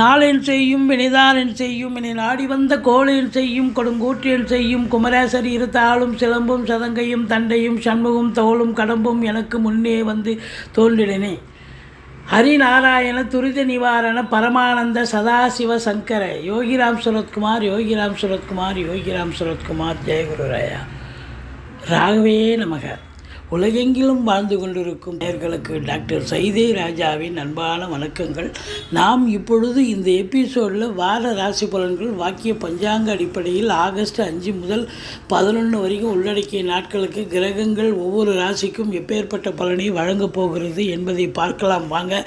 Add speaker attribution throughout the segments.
Speaker 1: நாளென் செய்யும் வினைதானென் செய்யும் இனி நாடி வந்த கோளென் செய்யும் கொடுங்கூற்றென் செய்யும் குமரேசர் இருத்தாளும் சிலம்பும் சதங்கையும் தண்டையும் சண்முகம் தோளும் கடம்பும் எனக்கு முன்னே வந்து தோன்றினே. ஹரிநாராயண துரித நிவாரண பரமானந்த சதாசிவ சங்கர யோகிராம் சுரத்குமார் யோகிராம் சுரத்குமார் யோகிராம் சுரத்குமார் ஜெயகுருராயா ராகவே நமக. உலகெங்கிலும் வாழ்ந்து கொண்டிருக்கும் நேயர்களுக்கு டாக்டர் சைதே ராஜாவின் அன்பான வணக்கங்கள். நாம் இப்பொழுது இந்த எபிசோடில் வார ராசி பலன்கள் வாக்கிய பஞ்சாங்க அடிப்படையில் ஆகஸ்ட் 5 முதல் 11 வரைக்கும் உள்ளடக்கிய நாட்களுக்கு கிரகங்கள் ஒவ்வொரு ராசிக்கும் எப்பேற்பட்ட பலனை வழங்கப் போகிறது என்பதை பார்க்கலாம் வாங்க.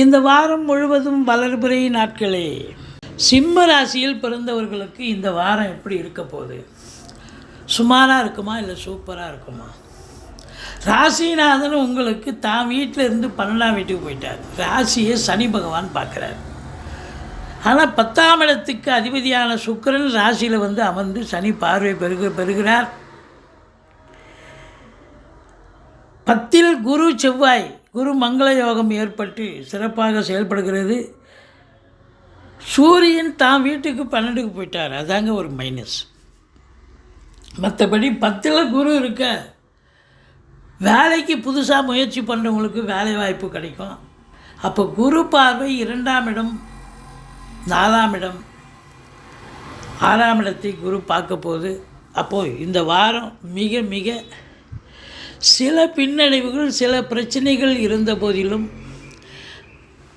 Speaker 1: இந்த வாரம் முழுவதும் வளர்பிறை நாட்களே. சிம்ம ராசியில் பிறந்தவர்களுக்கு இந்த வாரம் எப்படி இருக்க போகுது? சுமாராக இருக்குமா இல்லை சூப்பராக இருக்குமா? ராசிநாதன் உங்களுக்கு தான் வீட்டில் இருந்து 12ஆம் வீட்டுக்கு போயிட்டார். ராசியை சனி பகவான் பார்க்குறார். ஆனால் 10ஆம் இடத்துக்கு அதிபதியான சுக்கிரன் ராசியில் வந்து அமர்ந்து சனி பார்வை பெறுகிறார். 10ல் குரு செவ்வாய் குரு மங்கள யோகம் ஏற்பட்டு சிறப்பாக செயல்படுகிறது. சூரியன் தான் வீட்டுக்கு 12க்கு போயிட்டார். அதாங்க ஒரு மைனஸ். மற்றபடி 10ல் குரு இருக்க வேலைக்கு புதுசாக முயற்சி பண்ணுறவங்களுக்கு வேலை வாய்ப்பு கிடைக்கும். அப்போ குரு பார்வை 2ஆம் இடம் 4ஆம் இடம் 6ஆம் இடத்தை குரு பார்க்க போகுது. அப்போது இந்த வாரம் மிக மிக சில பின்னடைவுகள் சில பிரச்சனைகள் இருந்த போதிலும்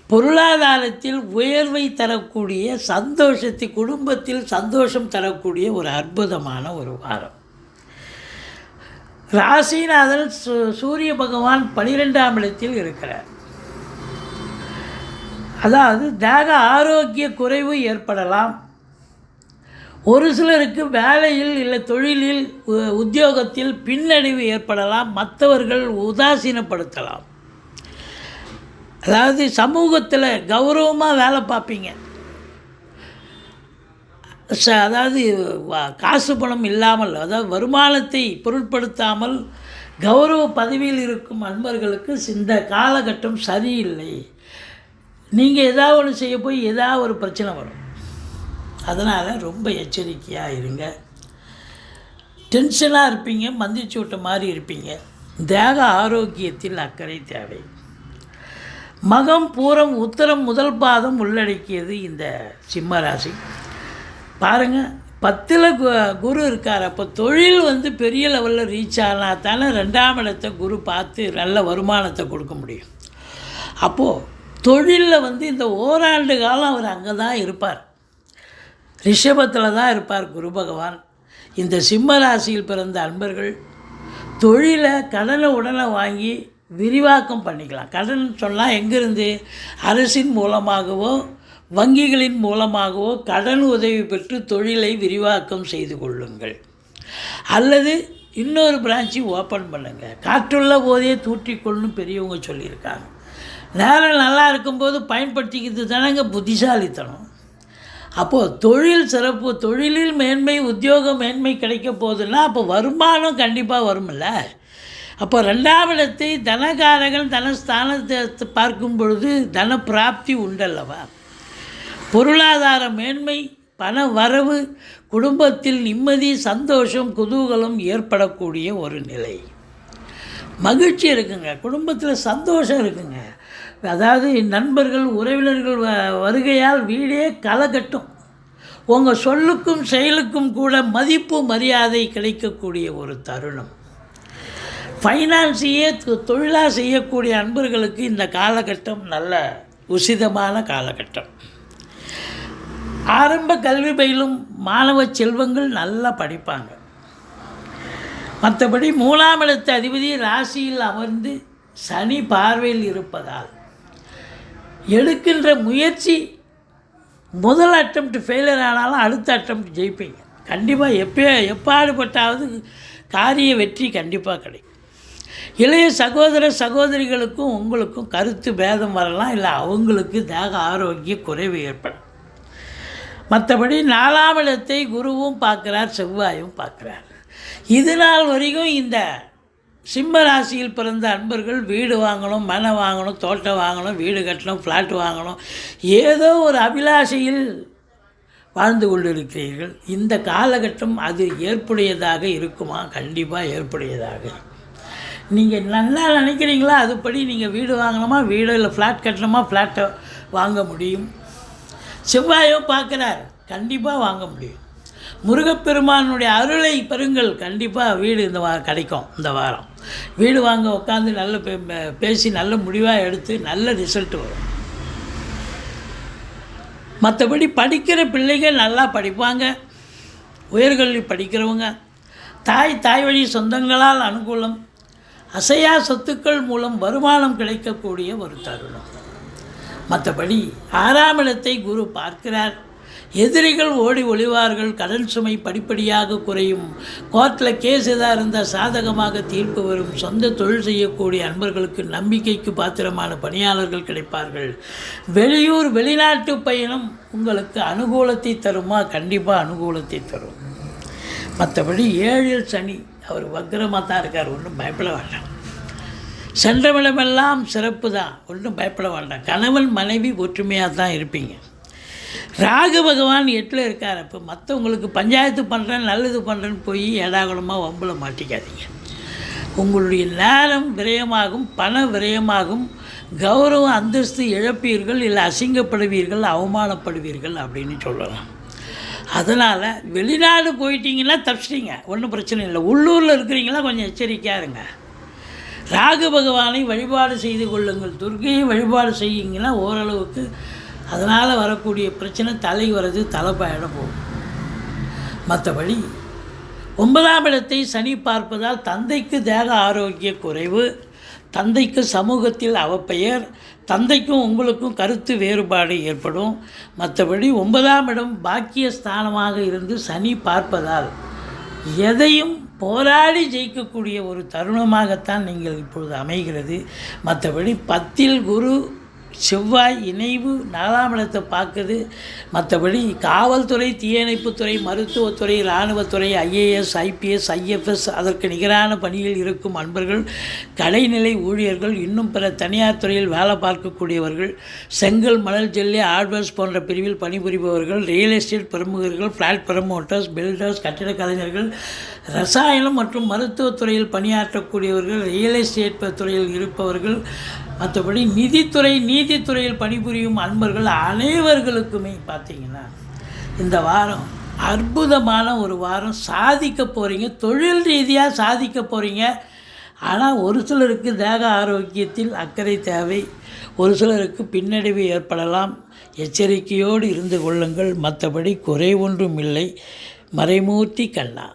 Speaker 1: பொருளாதாரத்தில் உயர்வை தரக்கூடிய சந்தோஷத்தை குடும்பத்தில் சந்தோஷம் தரக்கூடிய ஒரு அற்புதமான ஒரு வாரம். ராசிநாதன் சூரிய பகவான் 12ஆம் இடத்தில் இருக்கிறார். அதாவது தேக ஆரோக்கிய குறைவு ஏற்படலாம். ஒரு சிலருக்கு வேலையில் இல்லை தொழிலில் உத்தியோகத்தில் பின்னடைவு ஏற்படலாம். மற்றவர்கள் உதாசீனப்படுத்தலாம். அதாவது சமூகத்தில் கௌரவமாக வேலை பார்ப்பீங்க. அதாவது காசு பணம் இல்லாமல் அதாவது வருமானத்தை பொருட்படுத்தாமல் கௌரவ பதவியில் இருக்கும் அன்பர்களுக்கு இந்த காலகட்டம் சரியில்லை. நீங்கள் ஏதாவது ஒன்று செய்ய போய் ஏதாவது ஒரு பிரச்சனை வரும். அதனால் ரொம்ப எச்சரிக்கையாக இருங்க. டென்ஷனாக இருப்பீங்க, மந்திரிச்சு விட்ட மாதிரி இருப்பீங்க. தேக ஆரோக்கியத்தில் அக்கறை தேவை. மகம் பூரம் உத்தரம் முதல் பாதம் உள்ளடக்கியது இந்த சிம்ம ராசி. பாருங்கள், 10ல் குரு இருக்கார். அப்போ தொழில் வந்து பெரிய லெவலில் ரீச் ஆனால் தானே 2ஆம் இடத்தை குரு பார்த்து நல்ல வருமானத்தை கொடுக்க முடியும். அப்போது தொழிலில் வந்து இந்த ஓராண்டு காலம் அவர் அங்கே தான் இருப்பார். ரிஷபத்தில் தான் இருப்பார் குரு பகவான். இந்த சிம்ம ராசியில் பிறந்த அன்பர்கள் தொழிலை கடனை உடனே வாங்கி விரிவாக்கம் பண்ணிக்கலாம். கடன் சொன்னால் எங்கேருந்து? அரசின் மூலமாகவோ வங்கிகளின் மூலமாகவோ கடன் உதவி பெற்று தொழிலை விரிவாக்கம் செய்து கொள்ளுங்கள். அல்லது இன்னொரு பிரான்ச்சு ஓப்பன் பண்ணுங்கள். காற்றுள்ள போதே தூற்றிக்கொள்ளும் பெரியவங்க சொல்லியிருக்காங்க. நேரம் நல்லா இருக்கும்போது பயன்படுத்திக்கிறது தானங்க புத்திசாலித்தனம். அப்போது தொழில் சிறப்பு, தொழிலில் மேன்மை, உத்தியோக மேன்மை கிடைக்க போகுதுன்னா அப்போ வருமானம் கண்டிப்பாக வருமில்ல. அப்போ 2ஆம் இடத்தை தனகாரகன் தனஸ்தானத்தை பார்க்கும் பொழுது தன பிராப்தி உண்டல்லவா. பொருளாதார மேன்மை, பண வரவு, குடும்பத்தில் நிம்மதி, சந்தோஷம், குதூகலம் ஏற்படக்கூடிய ஒரு நிலை. மகிழ்ச்சி இருக்குங்க, குடும்பத்தில் சந்தோஷம் இருக்குங்க. அதாவது நண்பர்கள் உறவினர்கள் வருகையால் வீடே களை கட்டும். உங்கள் சொல்லுக்கும் செயலுக்கும் கூட மதிப்பு மரியாதை கிடைக்கக்கூடிய ஒரு தருணம். ஃபைனான்ஸையே தொழிலாக செய்யக்கூடிய அன்பர்களுக்கு இந்த காலகட்டம் நல்ல உசிதமான காலகட்டம். ஆரம்ப கல்வி பயிலும் மாணவ செல்வங்கள் நல்லா படிப்பாங்க. மற்றபடி 3ஆம் இடத்து அதிபதி ராசியில் அமர்ந்து சனி பார்வையில் இருப்பதால் எடுக்கின்ற முயற்சி முதல் அட்டம்ப்ட் ஃபெயிலியர் ஆனாலும் அடுத்த அட்டம்ப்ட் ஜெயிப்பீங்க. கண்டிப்பாக எப்பாடுபட்டாவது காரிய வெற்றி கண்டிப்பாக கிடைக்கும். இளைய சகோதர சகோதரிகளுக்கும் உங்களுக்கும் கருத்து பேதம் வரலாம். இல்லை அவங்களுக்கு தேக ஆரோக்கிய குறைவு ஏற்படும். மற்றபடி 4ஆம் இடத்தை குருவும் பார்க்குறார், செவ்வாயும் பார்க்குறார். இது நாள் வரைக்கும் இந்த சிம்ம ராசியில் பிறந்த அன்பர்கள் வீடு வாங்கணும், மனை வாங்கணும், தோட்டம் வாங்கணும், வீடு கட்டணும், ஃப்ளாட் வாங்கணும், ஏதோ ஒரு அபிலாஷையில் வாழ்ந்து கொண்டிருக்கிறீர்கள். இந்த காலகட்டம் அது ஏற்புடையதாக இருக்குமா? கண்டிப்பாக ஏற்புடையதாக. நீங்கள் நல்லா நினைக்கிறீங்களா அதுபடி நீங்கள் வீடு வாங்கணுமா, வீடு இல்லை ஃப்ளாட் கட்டணுமா, ஃப்ளாட்டை வாங்க முடியும். செவ்வாயோ பார்க்குறார், கண்டிப்பாக வாங்க முடியும். முருகப்பெருமானுடைய அருளை பெறுங்கள், கண்டிப்பாக வீடு இந்த கிடைக்கும். இந்த வாரம் வீடு வாங்க உட்காந்து நல்ல பேசி நல்ல முடிவாக எடுத்து நல்ல ரிசல்ட் வரும். மற்றபடி படிக்கிற பிள்ளைகள் நல்லா படிப்பாங்க. உயர்கல்வி படிக்கிறவங்க, தாய் வழி சொந்தங்களால் அனுகூலம், அசையா சொத்துக்கள் மூலம் வருமானம் கிடைக்கக்கூடிய ஒரு தருணம். மற்றபடி 6ஆம் இடத்தை குரு பார்க்கிறார். எதிரிகள் ஓடி ஒளிவார்கள். கடன் சுமை படிப்படியாக குறையும். கோர்ட்டில் கேஸ் எதாக இருந்தால் சாதகமாக தீர்ப்பு வரும். சொந்த தொழில் செய்யக்கூடிய அன்பர்களுக்கு நம்பிக்கைக்கு பாத்திரமான பணியாளர்கள் கிடைப்பார்கள். வெளியூர் வெளிநாட்டு பயணம் உங்களுக்கு அனுகூலத்தை தருமா? கண்டிப்பாக அனுகூலத்தை தரும். மற்றபடி 7இல் சனி, அவர் வக்ரமாக தான் இருக்கார், ஒன்றும் பயப்பட வேண்டாம். சென்றமிடமெல்லாம் சிறப்பு தான், ஒன்றும் பயப்பட வேண்டாம். கணவன் மனைவி ஒற்றுமையாக தான் இருப்பீங்க. ராகு பகவான் 8ல் இருக்கார். அப்போ மற்றவங்களுக்கு பஞ்சாயத்து பண்ணுறேன் நல்லது பண்ணுறேன்னு போய் ஏடாகுலமாக வம்பில் மாட்டிக்காதீங்க. உங்களுடைய நேரம் விரயமாகும், பண விரயமாகும், கௌரவம் அந்தஸ்து இழப்பீர்கள், இல்லை அசிங்கப்படுவீர்கள், அவமானப்படுவீர்கள் அப்படின்னு சொல்லலாம். அதனால் வெளிநாடு போயிட்டீங்கன்னா தப்பிச்சிட்டிங்க, ஒன்றும் பிரச்சனை இல்லை. உள்ளூரில் இருக்கிறீங்களா கொஞ்சம் எச்சரிக்கையாக இருங்க. ராகு பகவானை வழிபாடு செய்து கொள்ளுங்கள். துர்க்கையை வழிபாடு செய்யுங்கன்னா ஓரளவுக்கு அதனால் வரக்கூடிய பிரச்சனை தலை வர்றது தலைப்பாயிட போகும். மற்றபடி 9ஆம் இடத்தை சனி பார்ப்பதால் தந்தைக்கு தேக ஆரோக்கிய குறைவு, தந்தைக்கு சமூகத்தில் அவப்பெயர், தந்தைக்கும் உங்களுக்கும் கருத்து வேறுபாடு ஏற்படும். மற்றபடி 9ஆம் இடம் பாக்கிய ஸ்தானமாக இருந்து சனி பார்ப்பதால் எதையும் போராடி ஜெயிக்கக்கூடிய ஒரு தருணமாகத்தான் நீங்கள் இப்பொழுது அமைகிறது. மற்றபடி 10இல் குரு செவ்வாய் இணைவு 4ஆம் இடத்தை பார்க்குது. மற்றபடி காவல்துறை, தீயணைப்புத்துறை, மருத்துவத்துறை, இராணுவத்துறை, ஐஏஎஸ், ஐபிஎஸ், ஐஎஃப்எஸ் அதற்கு நிகரான பணியில் இருக்கும் அன்பர்கள், கடைநிலை ஊழியர்கள், இன்னும் பிற தனியார் துறையில் வேலை பார்க்கக்கூடியவர்கள், செங்கல், மணல், ஜல்லி, ஹார்ட்வேர்ஸ் போன்ற பிரிவில் பணிபுரிபவர்கள், ரியல் எஸ்டேட் பிரமுகர்கள், ஃப்ளாட் ப்ரமோட்டர்ஸ், பில்டர்ஸ், கட்டிடக் கலைஞர்கள், ரசாயனம் மற்றும் மருத்துவத்துறையில் பணியாற்றக்கூடியவர்கள், ரியல் எஸ்டேட் துறையில் இருப்பவர்கள், மற்றபடி நிதித்துறை, நீதித்துறையில் பணிபுரியும் அன்பர்கள் அனைவர்களுக்குமே பார்த்திங்கன்னா இந்த வாரம் அற்புதமான ஒரு வாரம். சாதிக்க போகிறீங்க, தொழில் ரீதியாக சாதிக்க போகிறீங்க. ஆனால் ஒரு சிலருக்கு தேக ஆரோக்கியத்தில் அக்கறை தேவை, ஒரு சிலருக்கு பின்னடைவு ஏற்படலாம். எச்சரிக்கையோடு இருந்து கொள்ளுங்கள். மற்றபடி குறை ஒன்றும் இல்லை. மறைமூர்த்தி கண்ணா.